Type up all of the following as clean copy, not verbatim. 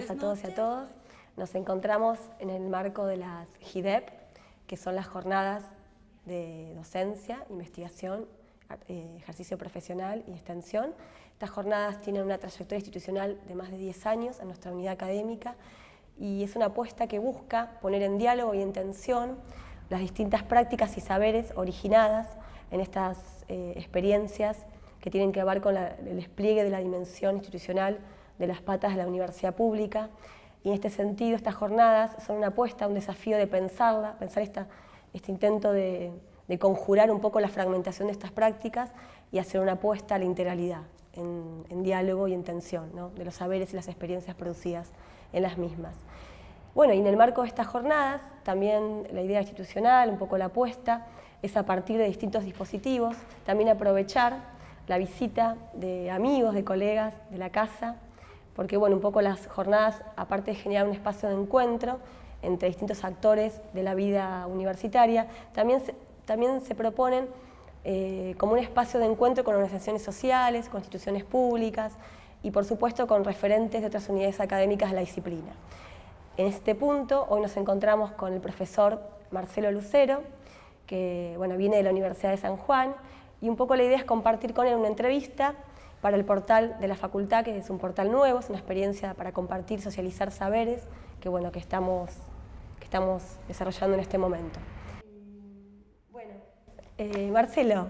días a todos y a todas. Nos encontramos en el marco de las JIDEP, que son las jornadas de docencia, investigación, ejercicio profesional y extensión. Estas jornadas tienen una trayectoria institucional de más de 10 años en nuestra unidad académica y es una apuesta que busca poner en diálogo y en tensión las distintas prácticas y saberes originadas en estas experiencias que tienen que ver con el despliegue de la dimensión institucional de las patas de la universidad pública. Y en este sentido, estas jornadas son una apuesta, un desafío de pensar este intento de conjurar un poco la fragmentación de estas prácticas y hacer una apuesta a la integralidad, en diálogo y en tensión, ¿no?, de los saberes y las experiencias producidas en las mismas. Bueno, y en el marco de estas jornadas, también la idea institucional, un poco la apuesta, es a partir de distintos dispositivos, también aprovechar la visita de amigos, de colegas de la casa, porque bueno, un poco las jornadas, aparte de generar un espacio de encuentro entre distintos actores de la vida universitaria, también se proponen como un espacio de encuentro con organizaciones sociales, con instituciones públicas y por supuesto con referentes de otras unidades académicas de la disciplina. En este punto, hoy nos encontramos con el profesor Marcelo Lucero, que bueno, viene de la Universidad de San Juan, y un poco la idea es compartir con él una entrevista para el portal de la facultad, que es un portal nuevo, es una experiencia para compartir, socializar saberes, que bueno, que estamos desarrollando en este momento. Bueno, Marcelo,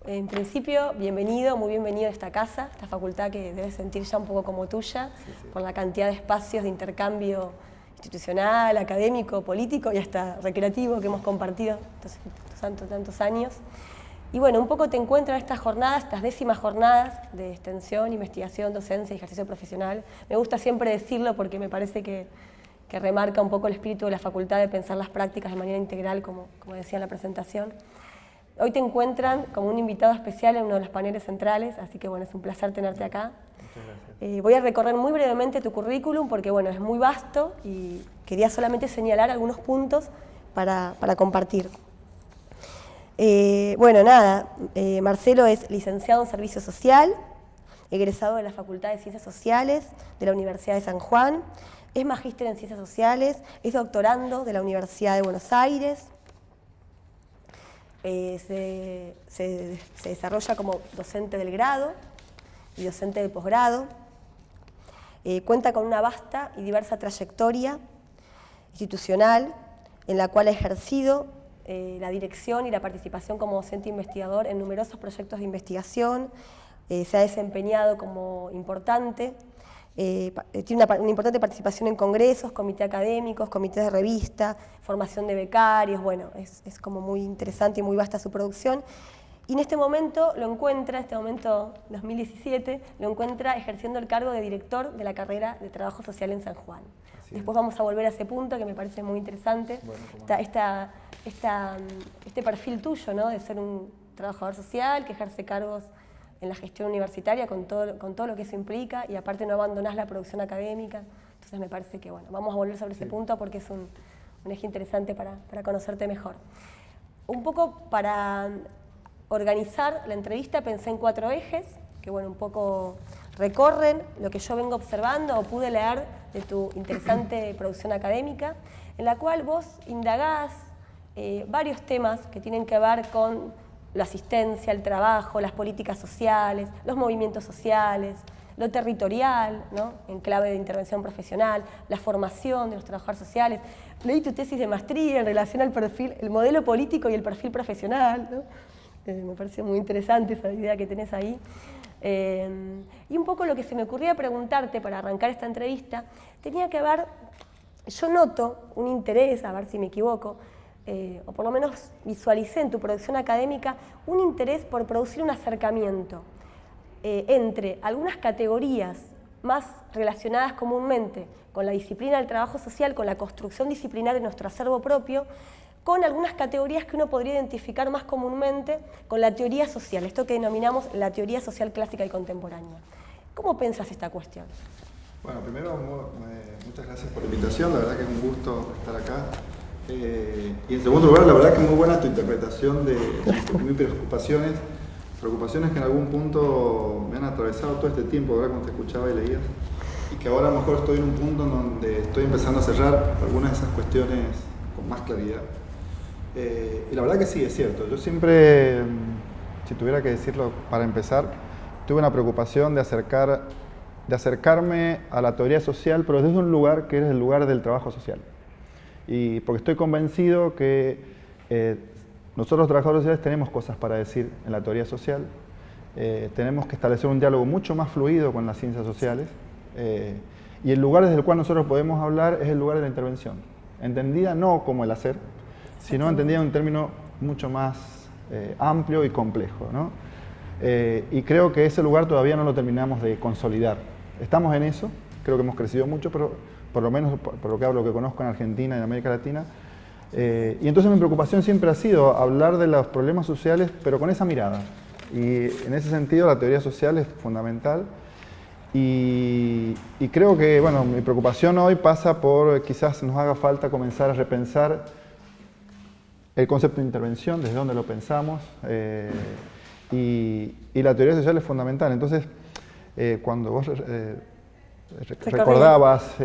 en principio, bienvenido, muy bienvenido a esta casa, esta facultad que debes sentir ya un poco como tuya, por la cantidad de espacios de intercambio institucional, académico, político y hasta recreativo que hemos compartido tantos años. Y bueno, un poco te encuentro en estas jornadas, estas 10º jornadas de extensión, investigación, docencia y ejercicio profesional. Me gusta siempre decirlo porque me parece que remarca un poco el espíritu de la facultad de pensar las prácticas de manera integral, como decía en la presentación. Hoy te encuentran como un invitado especial en uno de los paneles centrales, así que bueno, es un placer tenerte acá. Muchas gracias. Voy a recorrer muy brevemente tu currículum porque bueno, es muy vasto y quería solamente señalar algunos puntos para compartir. Bueno, nada, Marcelo es licenciado en Servicio Social, egresado de la Facultad de Ciencias Sociales de la Universidad de San Juan, es magíster en Ciencias Sociales, es doctorando de la Universidad de Buenos Aires, se desarrolla como docente del grado y docente del posgrado, cuenta con una vasta y diversa trayectoria institucional en la cual ha ejercido la dirección y la participación como docente investigador en numerosos proyectos de investigación, se ha desempeñado como importante, tiene una importante participación en congresos, comités académicos, comités de revista, formación de becarios, bueno, es como muy interesante y muy vasta su producción. Y en este momento lo encuentra, en este momento 2017, lo encuentra ejerciendo el cargo de director de la carrera de Trabajo Social en San Juan. Después vamos a volver a ese punto que me parece muy interesante, bueno, este perfil tuyo, ¿no?, de ser un trabajador social que ejerce cargos en la gestión universitaria con todo lo que eso implica y aparte no abandonás la producción académica. Entonces me parece que bueno, vamos a volver sobre ese punto porque es un eje interesante para conocerte mejor. Un poco para organizar la entrevista pensé en 4 ejes que bueno, un poco recorren lo que yo vengo observando o pude leer de tu interesante producción académica, en la cual vos indagás varios temas que tienen que ver con la asistencia, el trabajo, las políticas sociales, los movimientos sociales, lo territorial, ¿no?, en clave de intervención profesional, la formación de los trabajadores sociales. Leí tu tesis de maestría en relación al perfil, el modelo político y el perfil profesional, ¿no? Me parece muy interesante esa idea que tenés ahí. Y un poco lo que se me ocurría preguntarte para arrancar esta entrevista tenía que ver, yo noto un interés, a ver si me equivoco, o por lo menos visualicé en tu producción académica un interés por producir un acercamiento entre algunas categorías más relacionadas comúnmente con la disciplina del trabajo social, con la construcción disciplinar de nuestro acervo propio, con algunas categorías que uno podría identificar más comúnmente con la teoría social, esto que denominamos la teoría social clásica y contemporánea. ¿Cómo pensás esta cuestión? Bueno, primero, muchas gracias por la invitación, la verdad que es un gusto estar acá. Y en segundo lugar, la verdad que muy buena tu interpretación de mis preocupaciones que en algún punto me han atravesado todo este tiempo, ¿verdad?, cuando te escuchaba y leías. y que ahora a lo mejor estoy en un punto en donde estoy empezando a cerrar algunas de esas cuestiones con más claridad. Y la verdad que sí, es cierto. Yo siempre, si tuviera que decirlo para empezar, tuve una preocupación de acercarme a la teoría social, pero desde un lugar que es el lugar del trabajo social. Y porque estoy convencido que nosotros los trabajadores sociales tenemos cosas para decir en la teoría social, tenemos que establecer un diálogo mucho más fluido con las ciencias sociales, y el lugar desde el cual nosotros podemos hablar es el lugar de la intervención, entendida no como el hacer, sino entendida en un término mucho más amplio y complejo, ¿no? Y creo que ese lugar todavía no lo terminamos de consolidar. Estamos en eso, creo que hemos crecido mucho, pero por lo menos por lo que hablo, lo que conozco en Argentina y en América Latina. Y entonces mi preocupación siempre ha sido hablar de los problemas sociales, pero con esa mirada. Y en ese sentido la teoría social es fundamental. Y creo que, bueno, mi preocupación hoy pasa por quizás nos haga falta comenzar a repensar el concepto de intervención, desde dónde lo pensamos. Y la teoría social es fundamental. Entonces, cuando vos recordabas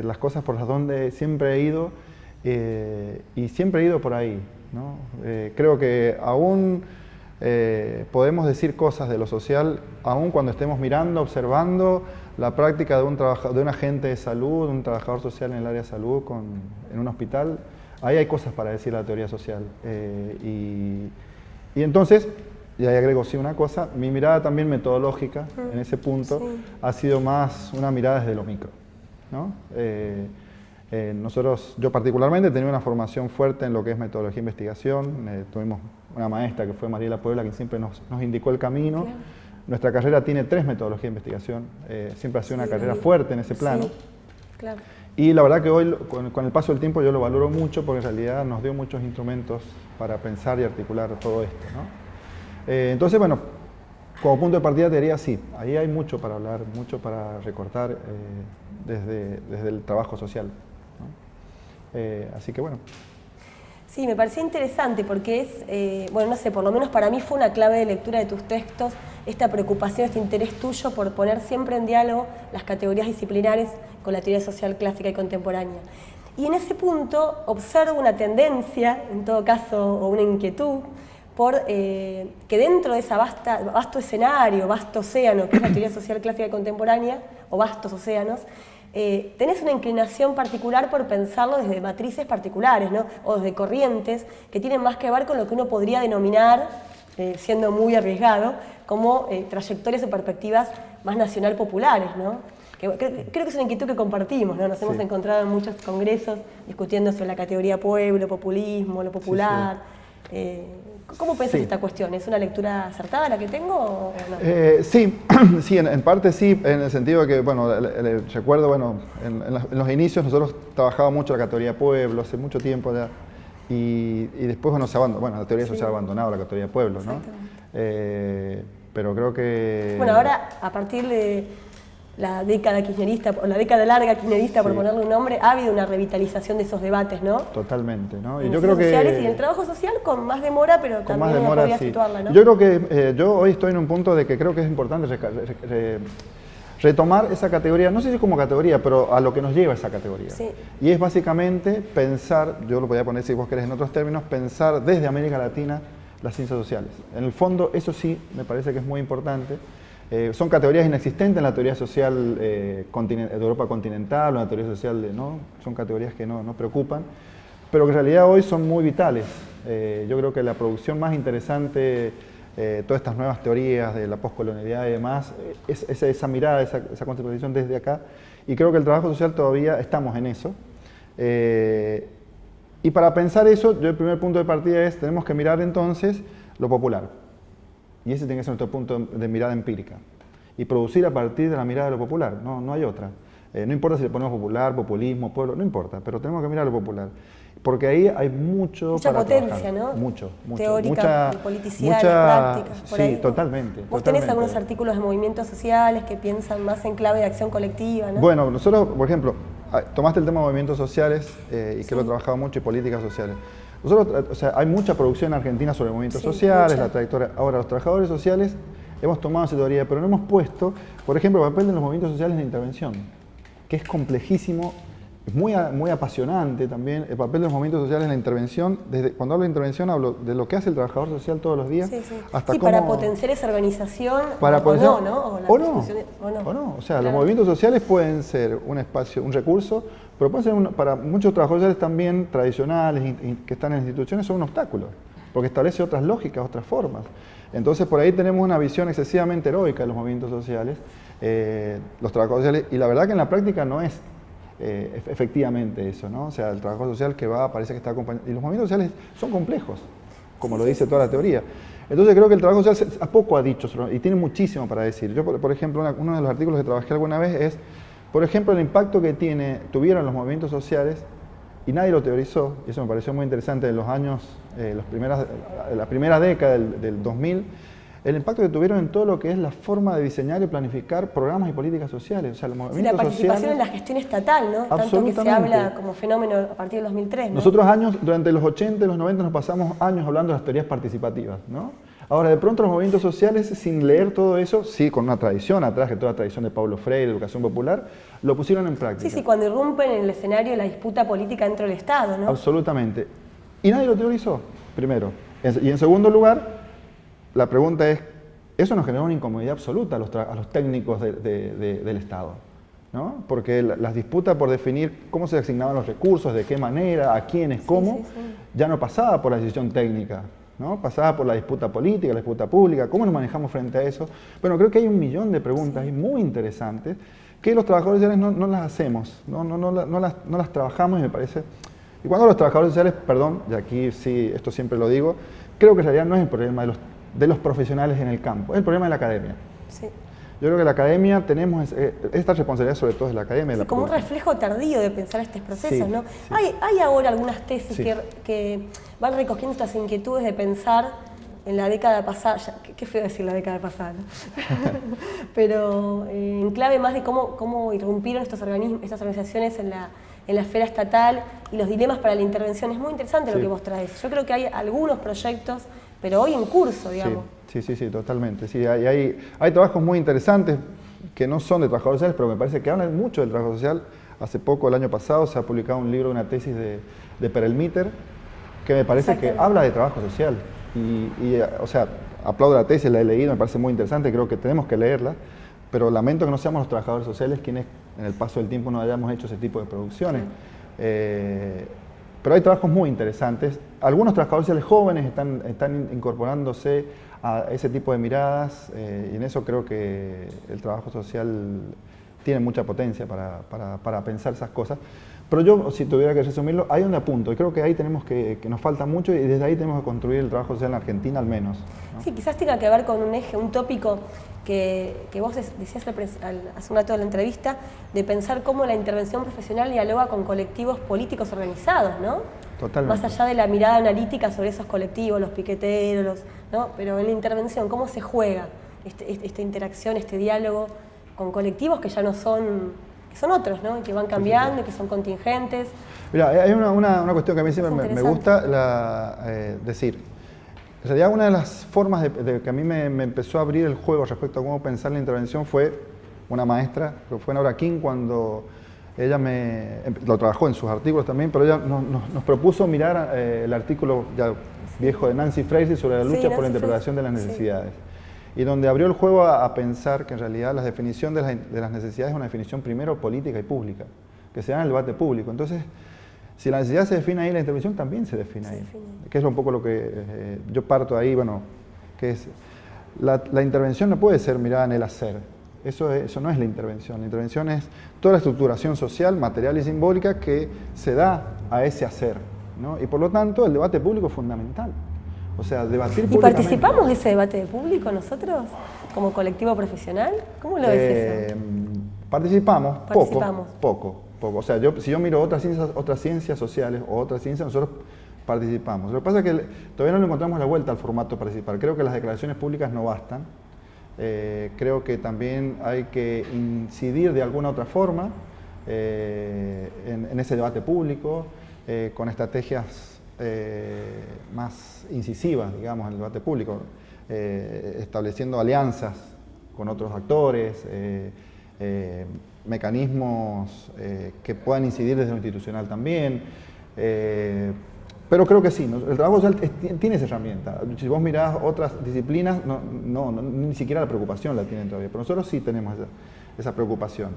las cosas por las donde siempre he ido, y siempre he ido por ahí, ¿no? Creo que aún podemos decir cosas de lo social, aún cuando estemos mirando, observando la práctica de un agente de salud, un trabajador social en el área de salud, en un hospital. Ahí hay cosas para decir la teoría social. Y entonces, y ahí agrego sí una cosa, mi mirada también metodológica en ese punto ha sido más una mirada desde lo micro, ¿no? Yo particularmente tenía una formación fuerte en lo que es metodología de investigación. Tuvimos una maestra que fue Mariela Puebla, que siempre nos indicó el camino. Claro. Nuestra carrera tiene 3 metodologías de investigación. Siempre ha sido una carrera fuerte en ese plano. Sí, claro. Y la verdad que hoy, con el paso del tiempo, yo lo valoro mucho porque en realidad nos dio muchos instrumentos para pensar y articular todo esto, ¿no? Entonces, bueno, como punto de partida te diría sí, ahí hay mucho para hablar, mucho para recortar desde el trabajo social, ¿no? Así que bueno. Sí, me pareció interesante porque es, bueno, no sé, por lo menos para mí fue una clave de lectura de tus textos, esta preocupación, este interés tuyo por poner siempre en diálogo las categorías disciplinares con la teoría social clásica y contemporánea. Y en ese punto observo una tendencia, en todo caso, o una inquietud, por que dentro de ese vasto escenario, vasto océano, que es la teoría social clásica y contemporánea, o vastos océanos, tenés una inclinación particular por pensarlo desde matrices particulares, ¿no? O desde corrientes que tienen más que ver con lo que uno podría denominar, siendo muy arriesgado, como trayectorias o perspectivas más nacional populares, ¿no? Creo que es una inquietud que compartimos, ¿no? Nos hemos encontrado en muchos congresos discutiendo sobre la categoría pueblo, populismo, lo popular. ¿Cómo pensás esta cuestión? ¿Es una lectura acertada la que tengo o no? Sí, en parte sí, en el sentido de que, bueno, recuerdo, bueno, en los inicios nosotros trabajábamos mucho la categoría pueblo, hace mucho tiempo ya, y después, bueno, la teoría social ha abandonado la categoría pueblo, ¿no? Pero creo que... Bueno, ahora, a partir de la década kirchnerista, o la década larga kirchnerista, por ponerle un nombre, ha habido una revitalización de esos debates, ¿no? Totalmente, ¿no? Y yo creo que... sociales y en el trabajo social con más demora, pero también uno podría situarla, ¿no? Yo creo que yo hoy estoy en un punto de que creo que es importante retomar esa categoría, no sé si como categoría, pero a lo que nos lleva esa categoría. Sí. Y es básicamente pensar, yo lo podría poner si vos querés en otros términos, pensar desde América Latina las ciencias sociales. En el fondo, eso sí, me parece que es muy importante. Son categorías inexistentes en la teoría social de Europa continental o en la teoría social ¿no? Son categorías que no preocupan, pero que en realidad hoy son muy vitales. Yo creo que la producción más interesante, todas estas nuevas teorías de la poscolonialidad y demás, es esa mirada, esa conceptualización desde acá, y creo que el trabajo social todavía estamos en eso. Y para pensar eso, yo el primer punto de partida es, tenemos que mirar entonces lo popular. Y ese tiene que ser nuestro punto de mirada empírica. Y producir a partir de la mirada de lo popular, no hay otra. No importa si le ponemos popular, populismo, pueblo, no importa, pero tenemos que mirar lo popular. Porque ahí hay mucha potencia, trabajar. ¿no? Mucho. Teórica, politicidad, prácticas, por ahí. Sí, totalmente. ¿Vos tenés algunos artículos de movimientos sociales que piensan más en clave de acción colectiva, ¿no? Bueno, nosotros, por ejemplo, tomaste el tema de movimientos sociales y que lo he trabajado mucho y políticas sociales. Nosotros, o sea, hay mucha producción en Argentina sobre movimientos sociales, la trayectoria. Ahora, los trabajadores sociales hemos tomado esa teoría, pero no hemos puesto, por ejemplo, el papel de los movimientos sociales en la intervención. que es complejísimo, es muy apasionante también. El papel de los movimientos sociales en la intervención, cuando hablo de intervención hablo de lo que hace el trabajador social todos los días, hasta sí, cómo, para potenciar esa organización, para o no. O no. O sea, los movimientos sociales pueden ser un espacio, un recurso, pero pueden ser, para muchos trabajadores sociales también tradicionales, que están en instituciones, son un obstáculo, porque establece otras lógicas, otras formas. Entonces, por ahí tenemos una visión excesivamente heroica de los movimientos sociales, los trabajadores sociales, y la verdad que en la práctica no es efectivamente eso, ¿no? O sea, el trabajo social que va, parece que está acompañado, y los movimientos sociales son complejos, como lo dice toda la teoría. Entonces creo que el trabajo social a poco ha dicho, y tiene muchísimo para decir. Yo, por ejemplo, uno de los artículos que trabajé alguna vez es, por ejemplo, el impacto que tuvieron los movimientos sociales, y nadie lo teorizó, y eso me pareció muy interesante en los años, la primera década del 2000, el impacto que tuvieron en todo lo que es la forma de diseñar y planificar programas y políticas sociales. O sea, los movimientos la participación sociales, en la gestión estatal, ¿no? Tanto que se habla como fenómeno a partir del 2003, ¿no? Nosotros durante los 80 y los 90 nos pasamos años hablando de las teorías participativas, ¿no? Ahora, de pronto los movimientos sociales, sin leer todo eso, sí, con una tradición atrás, que toda la tradición de Paulo Freire, educación popular, lo pusieron en práctica. Sí, cuando irrumpen en el escenario de la disputa política dentro del Estado, ¿no? Absolutamente. Y nadie lo teorizó, primero. Y en segundo lugar, la pregunta es, eso nos generó una incomodidad absoluta a los técnicos del Estado, ¿no? Porque las disputas por definir cómo se asignaban los recursos, de qué manera, a quiénes, cómo, ya no pasaba por la decisión técnica, ¿no? Pasaba por la disputa política, la disputa pública, ¿cómo nos manejamos frente a eso? Bueno, creo que hay un millón de preguntas muy interesantes que los trabajadores sociales no las hacemos, no las trabajamos, y me parece. Y cuando los trabajadores sociales, perdón, y aquí sí, esto siempre lo digo, creo que en realidad no es el problema de los profesionales en el campo, es el problema de la academia. Sí. Yo creo que la academia tenemos esta responsabilidad, sobre todo de la academia. Sí, como un reflejo tardío de pensar estos procesos, ¿no? Sí. Hay ahora algunas tesis que van recogiendo estas inquietudes de pensar en la década pasada, qué feo decir la década pasada, ¿no? Pero en clave más de cómo irrumpieron estos organismos, estas organizaciones en la esfera estatal y los dilemas para la intervención. Es muy interesante lo que vos traes. Yo creo que hay algunos proyectos, pero hoy en curso, digamos. Sí, totalmente. Sí, hay trabajos muy interesantes que no son de trabajadores sociales, pero me parece que hablan mucho del trabajo social. Hace poco, el año pasado, se ha publicado un libro, una tesis de Perelmutter, que me parece que habla de trabajo social. O sea, aplaudo la tesis, la he leído, me parece muy interesante, creo que tenemos que leerla, pero lamento que no seamos los trabajadores sociales quienes en el paso del tiempo no hayamos hecho ese tipo de producciones. Pero hay trabajos muy interesantes. Algunos trabajadores sociales jóvenes están incorporándose a ese tipo de miradas, y en eso creo que el trabajo social tiene mucha potencia para pensar esas cosas. Pero yo, si tuviera que resumirlo, hay un apunto, y creo que ahí tenemos que nos falta mucho, y desde ahí tenemos que construir el trabajo social en Argentina al menos, ¿no? Sí, quizás tenga que ver con un eje, un tópico que vos decías hace un rato de la entrevista, de pensar cómo la intervención profesional dialoga con colectivos políticos organizados, ¿no? Totalmente. Más allá de la mirada analítica sobre esos colectivos, los piqueteros, ¿no? Pero en la intervención, ¿cómo se juega esta interacción, este diálogo con colectivos que ya no son, que son otros, ¿no? Que van cambiando, que son contingentes? Mira, hay una cuestión que a mí siempre me gusta decir. En realidad, una de las formas de que a mí me empezó a abrir el juego respecto a cómo pensar la intervención fue una maestra, que fue Nora King, cuando ella lo trabajó en sus artículos también, pero ella nos propuso mirar el artículo ya viejo de Nancy Fraser sobre la lucha por la interpretación de las necesidades. Y donde abrió el juego a pensar que en realidad la definición de las necesidades es una definición primero política y pública, que se da en el debate público. Entonces, si la necesidad se define ahí, la intervención también se define ahí. Que es un poco lo que yo parto ahí, bueno, que es la intervención no puede ser mirada en el hacer. Eso no es la intervención. La intervención es toda la estructuración social, material y simbólica que se da a ese hacer, ¿no? Y por lo tanto, el debate público es fundamental. O sea, debatir públicamente. ¿Y participamos de ese debate público nosotros, como colectivo profesional? ¿Cómo lo ves eso? Participamos. Poco. O sea, si yo miro otras ciencias sociales o otras ciencias, nosotros participamos. Lo que pasa es que todavía no le encontramos la vuelta al formato de participar. Creo que las declaraciones públicas no bastan. Creo que también hay que incidir de alguna otra forma en ese debate público, con estrategias más incisivas, digamos, en el debate público, estableciendo alianzas con otros actores, mecanismos que puedan incidir desde lo institucional también. Pero creo que sí, ¿no? El trabajo social tiene esa herramienta. Si vos mirás otras disciplinas, ni siquiera la preocupación la tienen todavía. Pero nosotros sí tenemos esa preocupación.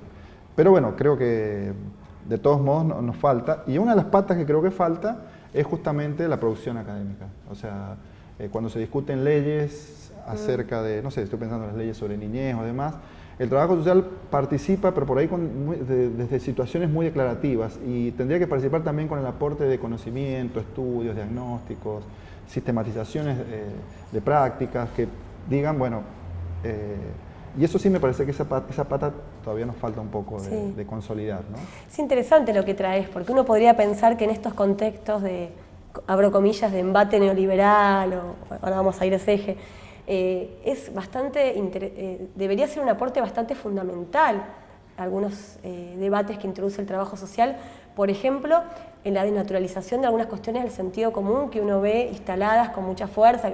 Pero bueno, creo que de todos modos nos falta. Y una de las patas que creo que falta es justamente la producción académica. O sea, cuando se discuten leyes acerca de, no sé, estoy pensando en las leyes sobre niñez o demás, el trabajo social participa, pero por ahí desde situaciones muy declarativas, y tendría que participar también con el aporte de conocimiento, estudios, diagnósticos, sistematizaciones de prácticas que digan, bueno, y eso sí me parece que esa pata todavía nos falta un poco de consolidar, ¿no? Es interesante lo que traes, porque uno podría pensar que en estos contextos de, abro comillas, de embate neoliberal, o ahora vamos a ir a ese eje, es bastante, debería ser un aporte bastante fundamental a algunos debates que introduce el trabajo social, por ejemplo, en la desnaturalización de algunas cuestiones del sentido común que uno ve instaladas con mucha fuerza.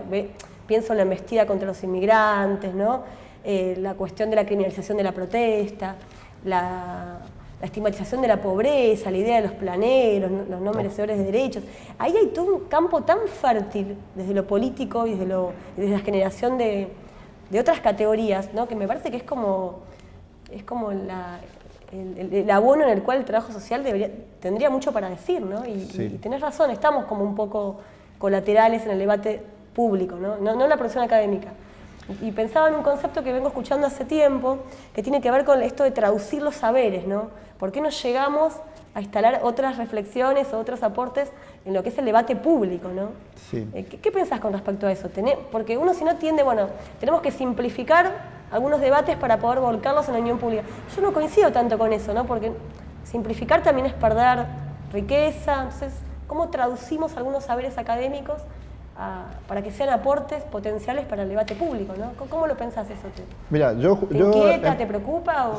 Pienso en la embestida contra los inmigrantes, ¿no? La cuestión de la criminalización de la protesta, la estigmatización de la pobreza, la idea de los planeros, los no merecedores de derechos. Ahí hay todo un campo tan fértil desde lo político y desde la generación de otras categorías, ¿no? Que me parece que es como el abono en el cual el trabajo social tendría mucho para decir, ¿no? Y tenés razón, estamos como un poco colaterales en el debate público, ¿no? No en la producción académica. Y pensaba en un concepto que vengo escuchando hace tiempo, que tiene que ver con esto de traducir los saberes, ¿no? ¿Por qué no llegamos a instalar otras reflexiones o otros aportes en lo que es el debate público, ¿no? Sí. ¿Qué pensás con respecto a eso? Porque uno si no tiende, bueno, tenemos que simplificar algunos debates para poder volcarlos en la opinión pública. Yo no coincido tanto con eso, ¿no? Porque simplificar también es perder riqueza. Entonces, ¿cómo traducimos algunos saberes académicos para que sean aportes potenciales para el debate público, ¿no? ¿Cómo lo pensás eso tú? Mira, ¿Te inquieta, te preocupa?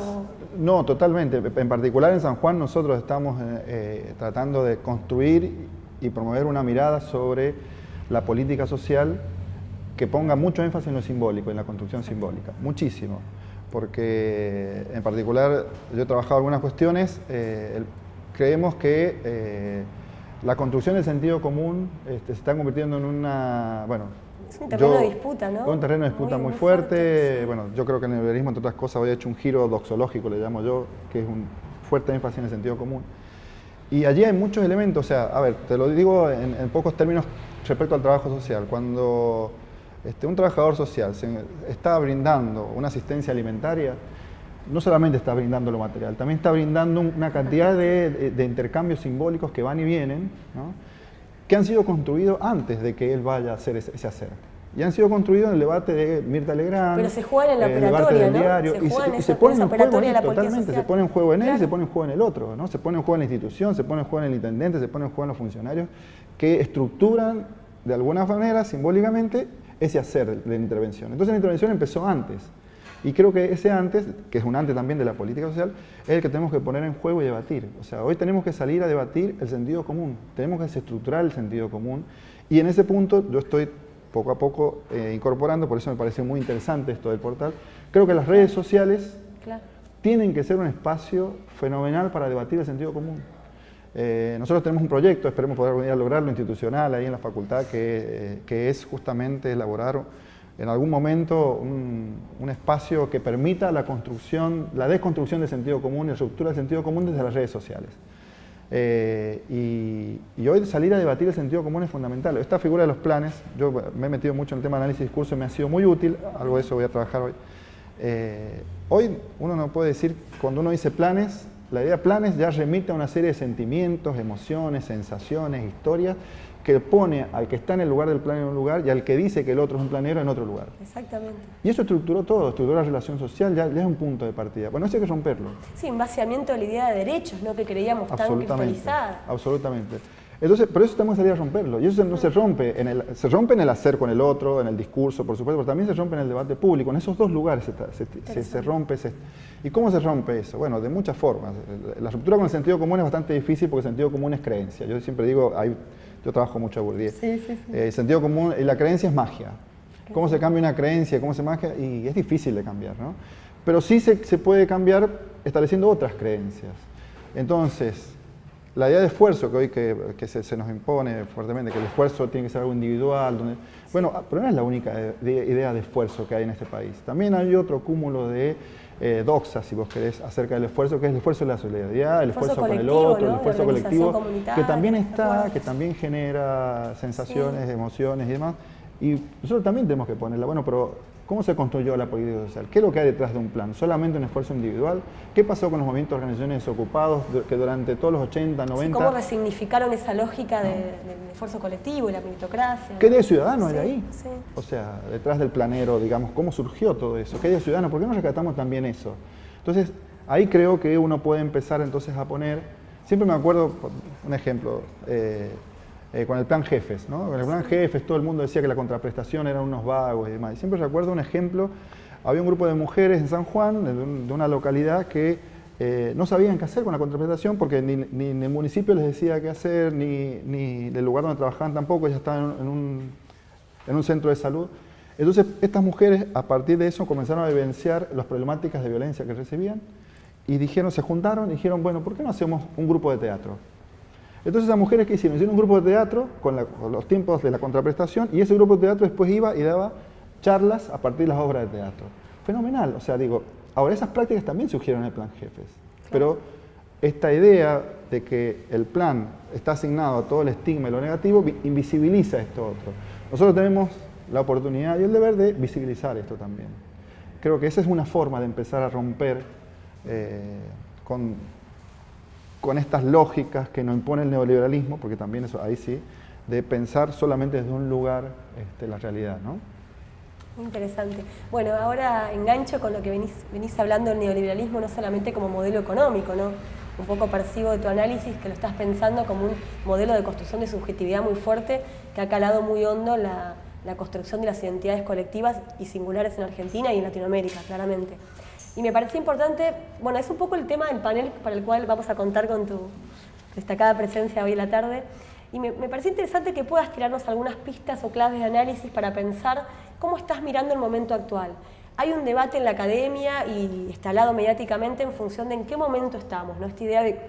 No, totalmente. En particular en San Juan nosotros estamos tratando de construir y promover una mirada sobre la política social que ponga mucho énfasis en lo simbólico, en la construcción simbólica, muchísimo. Porque en particular yo he trabajado algunas cuestiones, creemos que la construcción del sentido común se está convirtiendo en una, bueno... Es un terreno de disputa, ¿no? Un terreno de disputa muy fuerte. Sí. Bueno, yo creo que el neoliberalismo, entre otras cosas, hoy ha hecho un giro doxológico, le llamo yo, que es un fuerte énfasis en el sentido común. Y allí hay muchos elementos, o sea, a ver, te lo digo en pocos términos respecto al trabajo social. Cuando un trabajador social está brindando una asistencia alimentaria, no solamente está brindando lo material, también está brindando una cantidad de intercambios simbólicos que van y vienen, ¿no? Que han sido construidos antes de que él vaya a hacer ese hacer. Y han sido construidos en el debate de Mirta Legrand. Pero se juega en la operatoria, ¿no? Diario, se pone en juego totalmente, se pone en juego en él y se pone en juego en el otro, ¿no? Se pone en juego en la institución, se pone en juego en el intendente, se pone en juego en los funcionarios que estructuran de alguna manera, simbólicamente, ese hacer de la intervención. Entonces la intervención empezó antes. Y creo que ese antes, que es un antes también de la política social, es el que tenemos que poner en juego y debatir. O sea, hoy tenemos que salir a debatir el sentido común, tenemos que desestructurar el sentido común, y en ese punto yo estoy poco a poco incorporando, por eso me parece muy interesante esto del portal. Creo que las redes sociales tienen que ser un espacio fenomenal para debatir el sentido común. Nosotros tenemos un proyecto, esperemos poder venir a lograrlo, institucional, ahí en la facultad, que es justamente elaborar en algún momento un espacio que permita la desconstrucción del sentido común y la ruptura del sentido común desde las redes sociales. Y hoy salir a debatir el sentido común es fundamental. Esta figura de los planes, yo me he metido mucho en el tema de análisis de discurso y me ha sido muy útil, algo de eso voy a trabajar hoy. Hoy uno no puede decir, cuando uno dice planes, la idea planes ya remite a una serie de sentimientos, emociones, sensaciones, historias, que pone al que está en el lugar del planero en un lugar y al que dice que el otro es un planero en otro lugar. Exactamente. Y eso estructuró todo, estructuró la relación social, ya es un punto de partida. Bueno, eso hay que romperlo. Sí, un vaciamiento de la idea de derechos, ¿no? Que creíamos tan cristalizada. Absolutamente. Entonces, por eso tenemos que salir a romperlo. Y eso no se rompe se rompe en el hacer con el otro, en el discurso, por supuesto, pero también se rompe en el debate público. En esos dos lugares se rompe. ¿Y cómo se rompe eso? Bueno, de muchas formas. La ruptura con el sentido común es bastante difícil porque el sentido común es creencia. Yo siempre digo, yo trabajo mucho a Bourdieu. El sentido común y la creencia es magia. ¿Cómo se cambia una creencia? ¿Cómo se magia? Y es difícil de cambiar, ¿no? pero sí se puede cambiar estableciendo otras creencias. Entonces, la idea de esfuerzo que hoy que se nos impone fuertemente, que el esfuerzo tiene que ser algo individual, bueno, pero no es la única idea de esfuerzo que hay en este país. También hay otro cúmulo de doxas, si vos querés, acerca del esfuerzo, que es el esfuerzo de la solidaridad, el esfuerzo con el otro, ¿no? El esfuerzo colectivo, que también está, que también genera sensaciones, emociones y demás. Y nosotros también tenemos que ponerla. Bueno, pero ¿cómo se construyó la política social? ¿Qué es lo que hay detrás de un plan? ¿Solamente un esfuerzo individual? ¿Qué pasó con los movimientos de organizaciones desocupados que durante todos los 80, 90... ¿Cómo resignificaron esa lógica del esfuerzo colectivo y la meritocracia? ¿Qué de ciudadano hay ahí? Sí. O sea, detrás del planero, digamos, ¿cómo surgió todo eso? ¿Qué de ciudadano? ¿Por qué no rescatamos también eso? Entonces, ahí creo que uno puede empezar entonces a poner... Siempre me acuerdo, un ejemplo, con el plan Jefes, ¿no? Con el plan Jefes todo el mundo decía que la contraprestación eran unos vagos y demás. Y siempre recuerdo un ejemplo, había un grupo de mujeres en San Juan, de una localidad, que no sabían qué hacer con la contraprestación porque ni el municipio les decía qué hacer, ni el lugar donde trabajaban tampoco, ellas estaban en un centro de salud. Entonces, estas mujeres, a partir de eso, comenzaron a vivenciar las problemáticas de violencia que recibían y dijeron, se juntaron y dijeron, bueno, ¿por qué no hacemos un grupo de teatro? Entonces, las mujeres que hicieron un grupo de teatro con los tiempos de la contraprestación y ese grupo de teatro después iba y daba charlas a partir de las obras de teatro. Fenomenal, o sea, digo, ahora esas prácticas también surgieron en el plan Jefes, pero esta idea de que el plan está asignado a todo el estigma y lo negativo invisibiliza esto otro. Nosotros tenemos la oportunidad y el deber de visibilizar esto también. Creo que esa es una forma de empezar a romper con estas lógicas que nos impone el neoliberalismo, porque también eso, ahí sí, de pensar solamente desde un lugar la realidad, ¿no? Muy interesante. Bueno, ahora engancho con lo que venís hablando del neoliberalismo, no solamente como modelo económico, ¿no? Un poco percibo de tu análisis que lo estás pensando como un modelo de construcción de subjetividad muy fuerte que ha calado muy hondo la construcción de las identidades colectivas y singulares en Argentina y en Latinoamérica, claramente. Y me parecía importante, bueno, es un poco el tema del panel para el cual vamos a contar con tu destacada presencia hoy en la tarde. Y me parece interesante que puedas tirarnos algunas pistas o claves de análisis para pensar cómo estás mirando el momento actual. Hay un debate en la academia y instalado mediáticamente en función de en qué momento estamos, ¿no? Esta idea de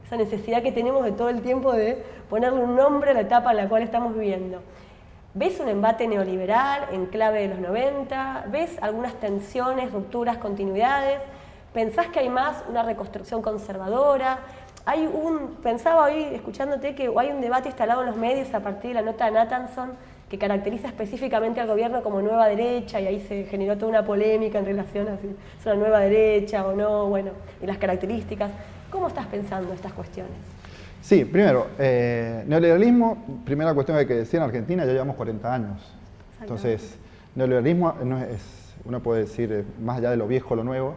esa necesidad que tenemos de todo el tiempo de ponerle un nombre a la etapa en la cual estamos viviendo. ¿Ves un embate neoliberal en clave de los 90? ¿Ves algunas tensiones, rupturas, continuidades? ¿Pensás que hay más una reconstrucción conservadora? Pensaba hoy, escuchándote, que hay un debate instalado en los medios a partir de la nota de Nathanson que caracteriza específicamente al gobierno como nueva derecha y ahí se generó toda una polémica en relación a si es una nueva derecha o no, bueno, y las características. ¿Cómo estás pensando estas cuestiones? Sí, primero, neoliberalismo, primera cuestión que hay que decir, en Argentina ya llevamos 40 años. Entonces, neoliberalismo no es, uno puede decir, más allá de lo viejo, lo nuevo,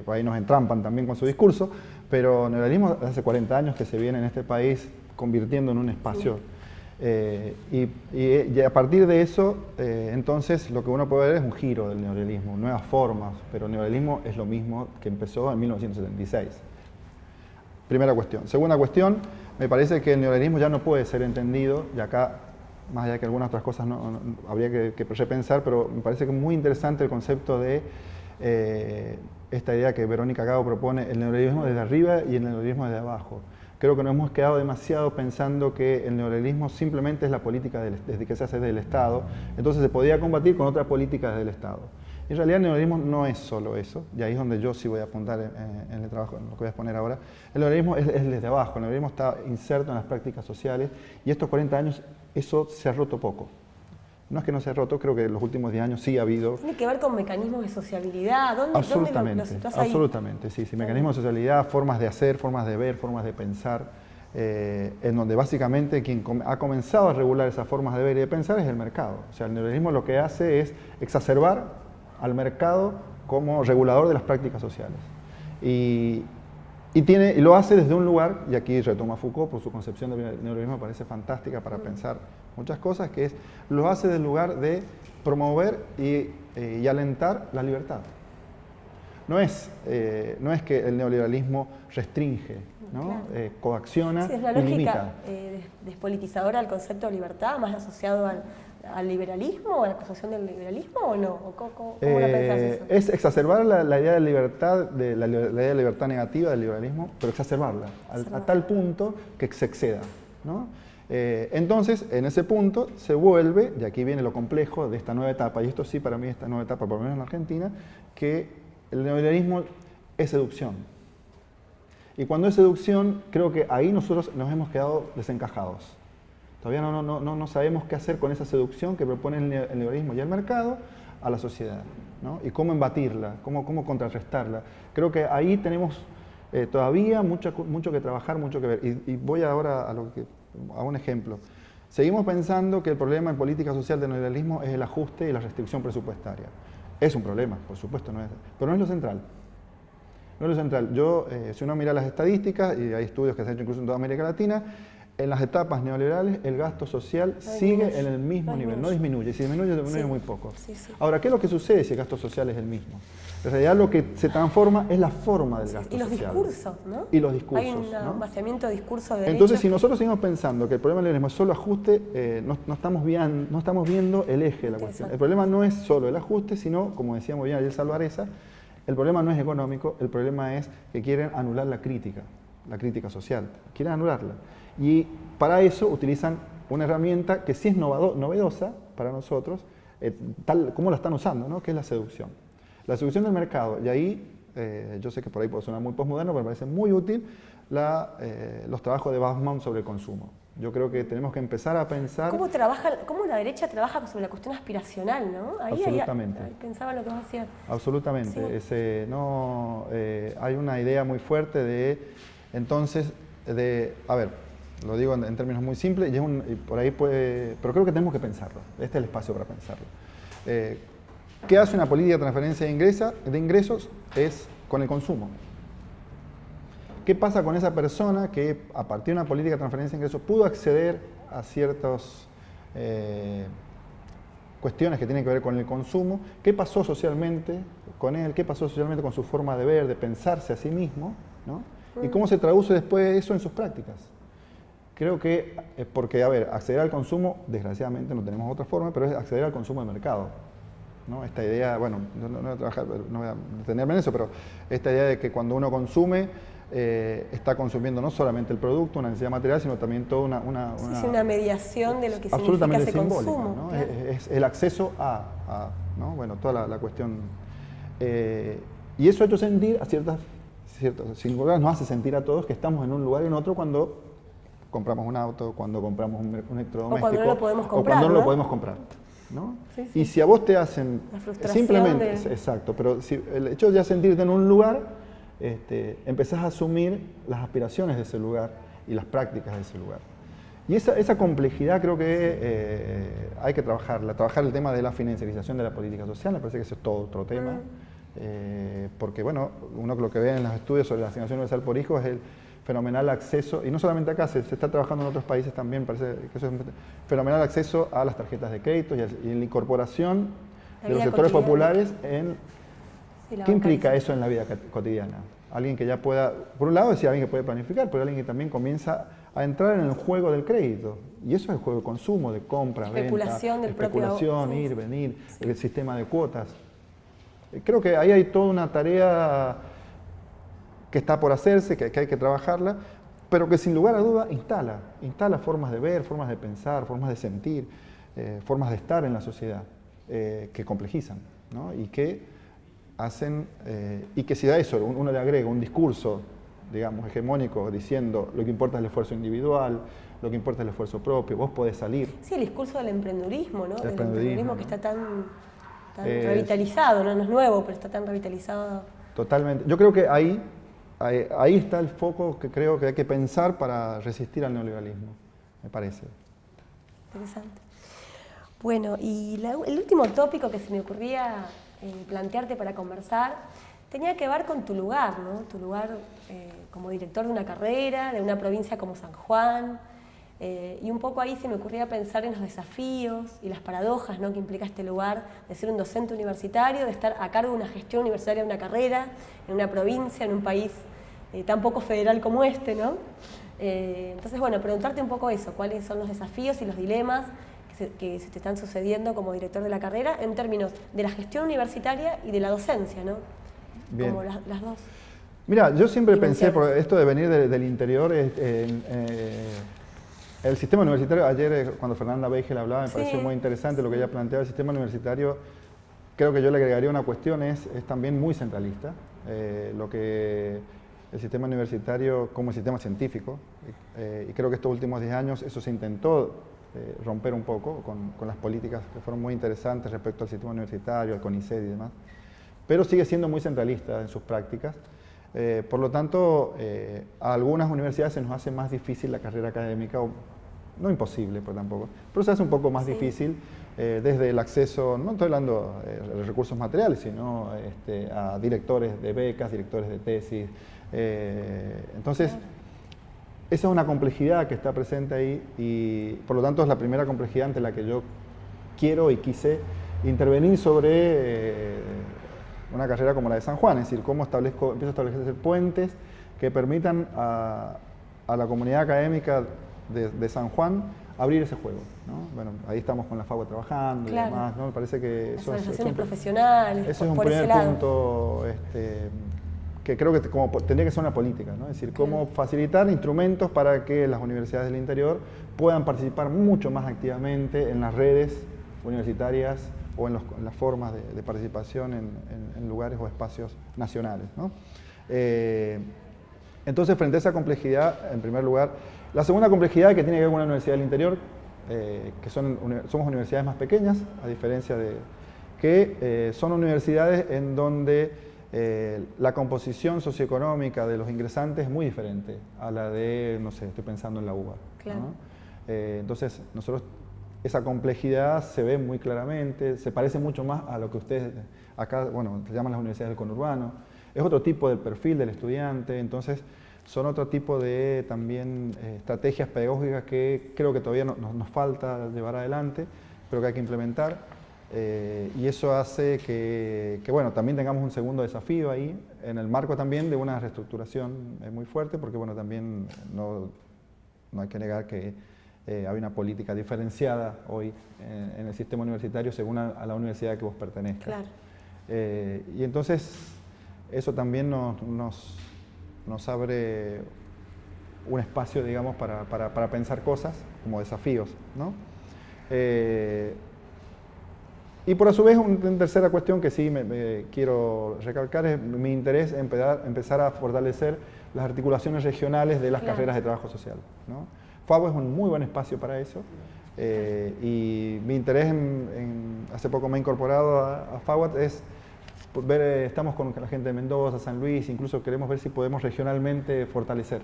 por ahí nos entrampan también con su discurso, pero neoliberalismo hace 40 años que se viene en este país convirtiendo en un espacio. Y a partir de eso, entonces, lo que uno puede ver es un giro del neoliberalismo, nuevas formas, pero el neoliberalismo es lo mismo que empezó en 1976. Primera cuestión. Segunda cuestión, me parece que el neoliberalismo ya no puede ser entendido, y acá, más allá que algunas otras cosas no habría que repensar, pero me parece que es muy interesante el concepto de esta idea que Verónica Gago propone, el neoliberalismo desde arriba y el neoliberalismo desde abajo. Creo que nos hemos quedado demasiado pensando que el neoliberalismo simplemente es la política desde que se hace del Estado, entonces se podía combatir con otra política desde el Estado. En realidad el neoliberalismo no es solo eso, y ahí es donde yo sí voy a apuntar en el trabajo, en lo que voy a exponer ahora. El neoliberalismo es desde abajo, el neoliberalismo está inserto en las prácticas sociales, y estos 40 años eso se ha roto poco. No es que no se ha roto, creo que en los últimos 10 años sí ha habido... ¿Tiene que ver con mecanismos de sociabilidad? Absolutamente, ¿Dónde lo situás ahí? absolutamente, sí, mecanismos de sociabilidad, formas de hacer, formas de ver, formas de pensar, en donde básicamente quien ha comenzado a regular esas formas de ver y de pensar es el mercado. O sea, el neoliberalismo lo que hace es exacerbar al mercado como regulador de las prácticas sociales. Y lo hace desde un lugar, y aquí retoma Foucault por su concepción del neoliberalismo, me parece fantástica para pensar muchas cosas, que es, lo hace desde el lugar de promover y alentar la libertad. No es que el neoliberalismo restringe, ¿no? Claro. Coacciona y limita. Es una lógica despolitizadora del concepto de libertad, más asociado al al liberalismo, a la construcción del liberalismo o no? ¿Cómo lo pensás eso? Es exacerbar la idea de libertad, la idea de libertad negativa del liberalismo, pero exacerbarla a tal punto que se exceda, ¿no? Entonces, en ese punto se vuelve, y aquí viene lo complejo de esta nueva etapa, y esto sí para mí esta nueva etapa, por lo menos en Argentina, que el neoliberalismo es seducción. Y cuando es seducción, creo que ahí nosotros nos hemos quedado desencajados. Todavía no sabemos qué hacer con esa seducción que propone el liberalismo y el mercado a la sociedad, ¿no? Y cómo embatirla, cómo contrarrestarla. Creo que ahí tenemos todavía mucho que trabajar, mucho que ver. Y voy ahora a un ejemplo. Seguimos pensando que el problema en política social del neoliberalismo es el ajuste y la restricción presupuestaria. Es un problema, por supuesto, pero no es lo central. No es lo central. Si uno mira las estadísticas, y hay estudios que se han hecho incluso en toda América Latina, en las etapas neoliberales el gasto social sigue en el mismo nivel, no disminuye. Si disminuye muy poco. Sí, sí. Ahora, ¿qué es lo que sucede si el gasto social es el mismo? En realidad lo que se transforma es la forma del gasto social. Y los discursos, ¿no? Y los discursos. Hay un vaciamiento de discurso de Entonces, derechos si nosotros seguimos pensando que el problema del liberalismo es solo ajuste, no estamos viendo el eje de la cuestión. El problema no es solo el ajuste, sino, como decía muy bien ayer Salvareza, el problema no es económico, el problema es que quieren anular la crítica social. Quieren anularla. Y para eso utilizan una herramienta que sí es novedosa para nosotros, tal como la están usando, ¿no? Que es la seducción. La seducción del mercado, y ahí, yo sé que por ahí puede sonar muy postmoderno, pero me parece muy útil los trabajos de Bauman sobre el consumo. Yo creo que tenemos que empezar a pensar... ¿Cómo la derecha trabaja sobre la cuestión aspiracional, ¿no? Absolutamente. Ahí pensaba en lo que vos decías. Absolutamente. Sí. Hay una idea muy fuerte a ver, lo digo en términos muy simples, pero creo que tenemos que pensarlo. Este es el espacio para pensarlo. ¿Qué hace una política de transferencia de ingresos? Es con el consumo. ¿Qué pasa con esa persona que a partir de una política de transferencia de ingresos pudo acceder a ciertas cuestiones que tienen que ver con el consumo? ¿Qué pasó socialmente con él? ¿Qué pasó socialmente con su forma de ver, de pensarse a sí mismo, ¿no? ¿Y cómo se traduce después eso en sus prácticas? Creo que, porque, a ver, acceder al consumo, desgraciadamente no tenemos otra forma, pero es acceder al consumo de mercado, ¿no? Esta idea, bueno, no voy a trabajar, no voy a detenerme en eso, pero esta idea de que cuando uno consume, está consumiendo no solamente el producto, una necesidad material, sino también toda una mediación de lo que significa ese consumo. ¿no? Claro. Es el acceso ¿no? Bueno, toda la cuestión. Y eso ha hecho sentir a ciertas singulares, nos hace sentir a todos que estamos en un lugar y en otro cuando compramos un auto, cuando compramos un electrodoméstico, o cuando no lo podemos comprar, o cuando no lo podemos comprar, ¿no? Sí, sí. Y si a vos te hacen simplemente, de... exacto, pero si el hecho de ya sentirte en un lugar, empezás a asumir las aspiraciones de ese lugar y las prácticas de ese lugar. Y esa complejidad creo que hay que trabajarla, trabajar el tema de la financiarización de la política social, me parece que ese es todo otro tema. Porque bueno, uno lo que ve en los estudios sobre la asignación universal por hijo es el fenomenal acceso, y no solamente acá, se está trabajando en otros países también, parece que eso es fenomenal acceso a las tarjetas de crédito y la incorporación de los sectores populares en... ¿Qué implica eso en la vida cotidiana? Alguien que ya pueda, por un lado decía alguien que puede planificar, pero alguien que también comienza a entrar en el juego del crédito, y eso es el juego de consumo, de compra, especulación venta, especulación, ir, venir, sí. El sistema de cuotas. Creo que ahí hay toda una tarea que está por hacerse, que hay que trabajarla, pero que sin lugar a duda instala formas de ver, formas de pensar, formas de sentir, formas de estar en la sociedad, que complejizan, ¿no? Y que hacen, y que si a eso uno le agrega un discurso, digamos, hegemónico, diciendo lo que importa es el esfuerzo individual, lo que importa es el esfuerzo propio, vos podés salir. Sí, el discurso del emprendedurismo, ¿no? Del emprendedurismo, ¿no? Que está tan revitalizado, ¿no? No es nuevo, pero está tan revitalizado. Totalmente. Yo creo que ahí está el foco que creo que hay que pensar para resistir al neoliberalismo, me parece. Interesante. Bueno, y el último tópico que se me ocurría plantearte para conversar tenía que ver con tu lugar, ¿no? Tu lugar como director de una carrera, de una provincia como San Juan, y un poco ahí se me ocurría pensar en los desafíos y las paradojas, ¿no? Que implica este lugar de ser un docente universitario, de estar a cargo de una gestión universitaria de una carrera, en una provincia, en un país tan poco federal como este, ¿no? Entonces, bueno, preguntarte un poco eso, cuáles son los desafíos y los dilemas que se te están sucediendo como director de la carrera en términos de la gestión universitaria y de la docencia, ¿no? Bien. Como las dos. Mira, yo siempre pensé, dimensiones. por esto de venir del interior, el sistema universitario, ayer cuando Fernanda Beigel hablaba, me pareció muy interesante lo que ella planteaba. El sistema universitario, creo que yo le agregaría una cuestión, es también muy centralista. Lo que el sistema universitario como el sistema científico, y creo que estos últimos 10 años eso se intentó romper un poco con las políticas que fueron muy interesantes respecto al sistema universitario, al CONICET y demás, pero sigue siendo muy centralista en sus prácticas. Por lo tanto, a algunas universidades se nos hace más difícil la carrera académica, o no imposible, pero tampoco, pero se hace un poco más difícil desde el acceso, no estoy hablando de recursos materiales, sino a directores de becas, directores de tesis. Entonces, esa es una complejidad que está presente ahí y por lo tanto es la primera complejidad ante la que yo quiero y quise intervenir sobre una carrera como la de San Juan, es decir, cómo empiezo a establecer puentes que permitan a la comunidad académica de San Juan abrir ese juego, ¿no? Bueno, ahí estamos con la FAUE trabajando y demás, ¿no? Me parece que las organizaciones profesionales, ese es un por ese primer lado. Punto que creo que tendría que ser una política, ¿no? Es decir, cómo facilitar instrumentos para que las universidades del interior puedan participar mucho más activamente en las redes universitarias o en las formas de participación en lugares o espacios nacionales, ¿no? Entonces, frente a esa complejidad, en primer lugar, la segunda complejidad que tiene que ver con una universidad del interior, que somos universidades más pequeñas, a diferencia de que son universidades en donde la composición socioeconómica de los ingresantes es muy diferente a la de, no sé, estoy pensando en la UBA, claro, ¿no? Entonces, nosotros esa complejidad se ve muy claramente, se parece mucho más a lo que ustedes acá, bueno, se llaman las universidades del conurbano, es otro tipo del perfil del estudiante, entonces son otro tipo de también estrategias pedagógicas que creo que todavía nos falta llevar adelante, pero que hay que implementar. Y eso hace que, bueno, también tengamos un segundo desafío ahí, en el marco también de una reestructuración muy fuerte, porque bueno, también no hay que negar que hay una política diferenciada hoy en el sistema universitario según a la universidad que vos pertenezcas. Claro. Y entonces eso también nos abre un espacio, digamos, para pensar cosas como desafíos, ¿no? Y por a su vez, una tercera cuestión que sí me quiero recalcar es mi interés en empezar a fortalecer las articulaciones regionales de las carreras de trabajo social, ¿no? FAUE es un muy buen espacio para eso y mi interés hace poco me he incorporado a FAUE es ver, estamos con la gente de Mendoza, San Luis, incluso queremos ver si podemos regionalmente fortalecer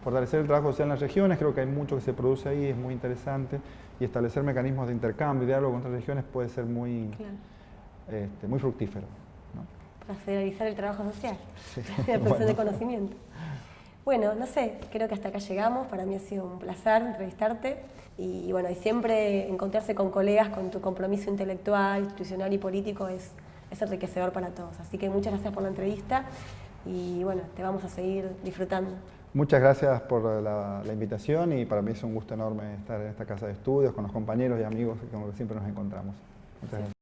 el trabajo social en las regiones, creo que hay mucho que se produce ahí, es muy interesante, y establecer mecanismos de intercambio y diálogo con otras regiones puede ser muy, muy fructífero, ¿no? Para federalizar el trabajo social, sí. la producción de conocimiento. Bueno, no sé, creo que hasta acá llegamos, para mí ha sido un placer entrevistarte y bueno, y siempre encontrarse con colegas con tu compromiso intelectual, institucional y político es enriquecedor para todos. Así que muchas gracias por la entrevista y bueno, te vamos a seguir disfrutando. Muchas gracias por la invitación y para mí es un gusto enorme estar en esta casa de estudios con los compañeros y amigos con los que siempre nos encontramos. Muchas gracias.